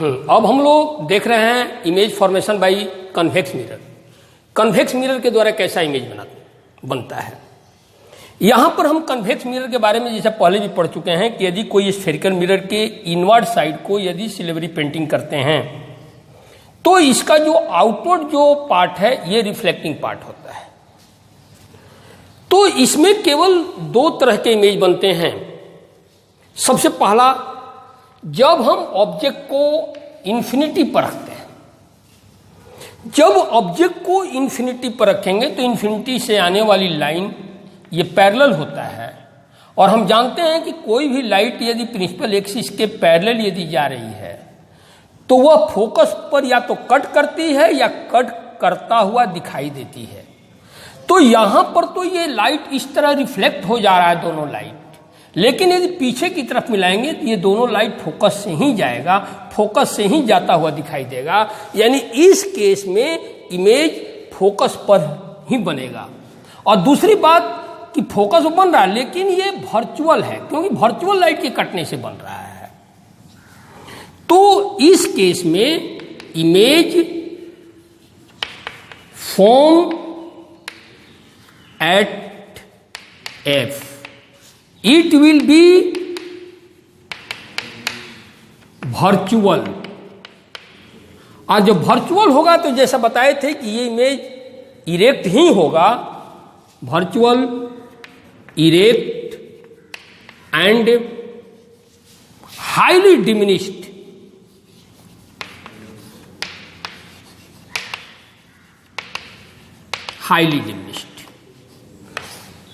अब हम लोग देख रहे हैं image formation by convex mirror. Convex mirror के द्वारा कैसा इमेज बनता है। यहाँ पर हम कन्वेक्स मिरर के बारे में जैसे पहले भी पढ़ चुके हैं कि यदि कोई स्फेरिकल मिरर के इनवर्ड साइड को यदि सिल्वरी पेंटिंग करते हैं तो इसका जो आउटवर्ड जो पार्ट है ये रिफ्लेक्टिंग पार्ट होता है। तो इसमें केवल दो तरह के इमेज बनते हैं। सबसे पहला, जब हम ऑब्जेक्ट को इन्फिनिटी पर रखते हैं, जब ऑब्जेक्ट को इन्फिनिटी पर रखेंगे तो इन्फिनिटी से आने वाली लाइन ये पैरेलल होता है और हम जानते हैं कि कोई भी लाइट यदि प्रिंसिपल एक्सिस के पैरेलल यदि जा रही है तो वह फोकस पर या तो कट करती है या कट करता हुआ दिखाई देती है। तो यहां पर तो ये लाइट इस तरह रिफ्लेक्ट हो जा रहा है दोनों लाइट, लेकिन यदि पीछे की तरफ मिलाएंगे तो ये दोनों लाइट फोकस से ही जाएगा, फोकस से ही जाता हुआ दिखाई देगा। यानी इस केस में इमेज फोकस पर ही बनेगा। और दूसरी बात कि फोकस बन रहा है लेकिन ये वर्चुअल है, क्योंकि वर्चुअल लाइट के कटने से बन रहा है। तो इस केस में image form at F it will be virtual. और जब वर्चुअल होगा तो जैसा बताए थे कि ये इमेज इरेक्ट ही होगा, virtual, erect and highly diminished. Highly diminished.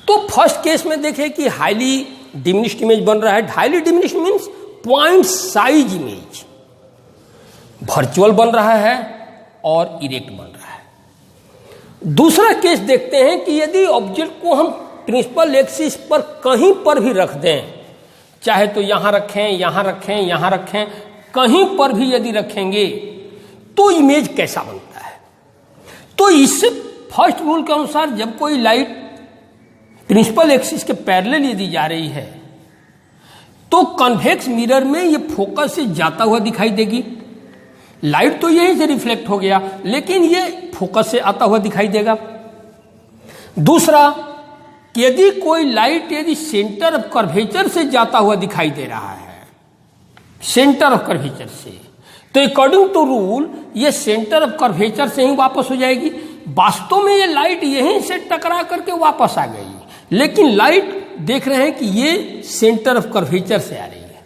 तो फर्स्ट केस में देखें कि हाईली डिमिनिश्ड इमेज बन रहा है। Highly diminished means point size image, virtual बन रहा है और इरेक्ट बन रहा है। दूसरा केस देखते हैं कि यदि ऑब्जेक्ट को हम प्रिंसिपल एक्सिस पर कहीं पर भी रख दें, चाहे तो यहां रखें, यहां रखें, यहां रखें, कहीं पर भी यदि रखेंगे तो इमेज कैसा बनता है। तो इससे फर्स्ट रूल के अनुसार जब कोई लाइट प्रिंसिपल एक्सिस के पैरेलल यदि जा रही है तो कन्वेक्स मिरर में ये फोकस से जाता हुआ दिखाई देगी। लाइट तो यहीं से रिफ्लेक्ट हो गया लेकिन ये फोकस से आता हुआ दिखाई देगा। दूसरा, यदि कोई लाइट यदि सेंटर ऑफ कर्वेचर से जाता हुआ दिखाई दे रहा है, सेंटर ऑफ कर्वेचर से, तो अकॉर्डिंग टू रूल ये सेंटर ऑफ कर्वेचर से ही वापस हो जाएगी। वास्तव में ये लाइट यहीं से टकरा करके वापस आ गई, लेकिन लाइट देख रहे हैं कि ये सेंटर ऑफ कर्वेचर से आ रही है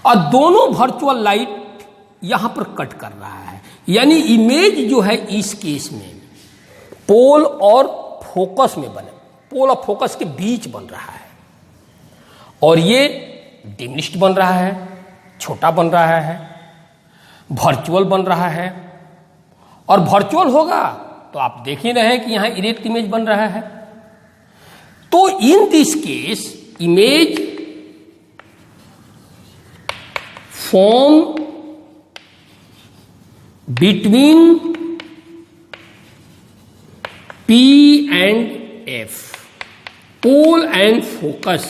और दोनों वर्चुअल लाइट यहां पर कट कर रहा है। यानी इमेज जो है इस केस में पोल और फोकस में बने, पोल और फोकस के बीच बन रहा है और ये डिमिनिश्ड बन रहा है, छोटा बन रहा है, वर्चुअल बन रहा है। और वर्चुअल होगा तो आप देख ही रहे हैं कि यहां इरेक्ट इमेज बन रहा है। तो in this case image form between P and F, pole and focus,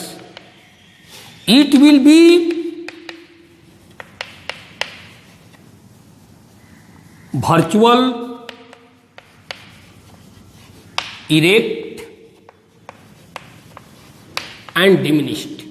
it will be virtual, erect and diminished.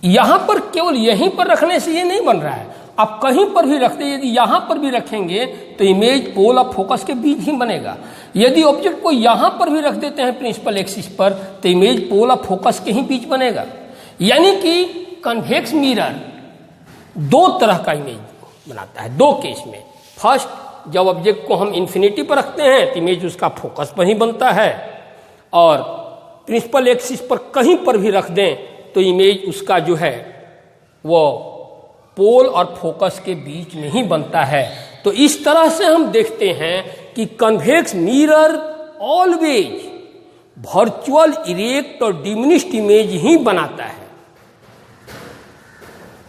यहां पर केवल यहीं पर रखने से ये नहीं बन रहा है, आप कहीं पर भी रखते, यदि यहां पर भी रखेंगे तो इमेज पोल और फोकस के बीच ही बनेगा। यदि ऑब्जेक्ट को यहां पर भी रख देते हैं प्रिंसिपल एक्सिस पर तो इमेज पोल और फोकस के ही बीच बनेगा। यानी कि कन्वेक्स मिरर दो तरह का इमेज बनाता है, दो केस में। फर्स्ट, जब ऑब्जेक्ट को हम इन्फिनिटी पर रखते हैं तो इमेज उसका फोकस पर ही बनता है, और प्रिंसिपल एक्सिस पर कहीं पर भी रख दें तो इमेज उसका जो है वो पोल और फोकस के बीच में ही बनता है। तो इस तरह से हम देखते हैं कि convex mirror always virtual, erect और डिमिनिश्ड इमेज ही बनाता है।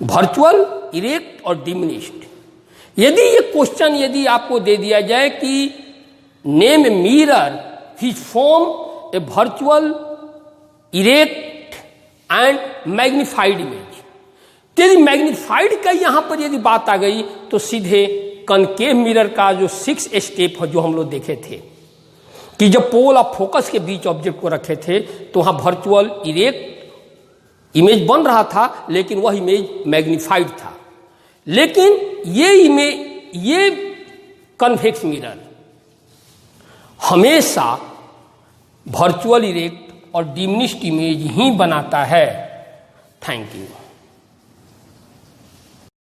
वर्चुअल, इरेक्ट और डिमिनिश्ड। यदि ये क्वेश्चन यदि आपको दे दिया जाए कि name mirror which form a virtual, erect and magnified image. यदि मैग्नीफाइड का यहां पर यदि बात आ गई तो सीधे कनकेव मिरर का जो 6 स्टेप है जो हम लोग देखे थे कि जब पोल ऑफ फोकस के बीच ऑब्जेक्ट को रखे थे तो वहां वर्चुअल इरेक्ट इमेज बन रहा था, लेकिन वह इमेज मैग्नीफाइड था। लेकिन ये कन्वेक्स मिरर हमेशा वर्चुअल इरेक्ट और डिमिनिश्ड इमेज ही बनाता है। Thank you.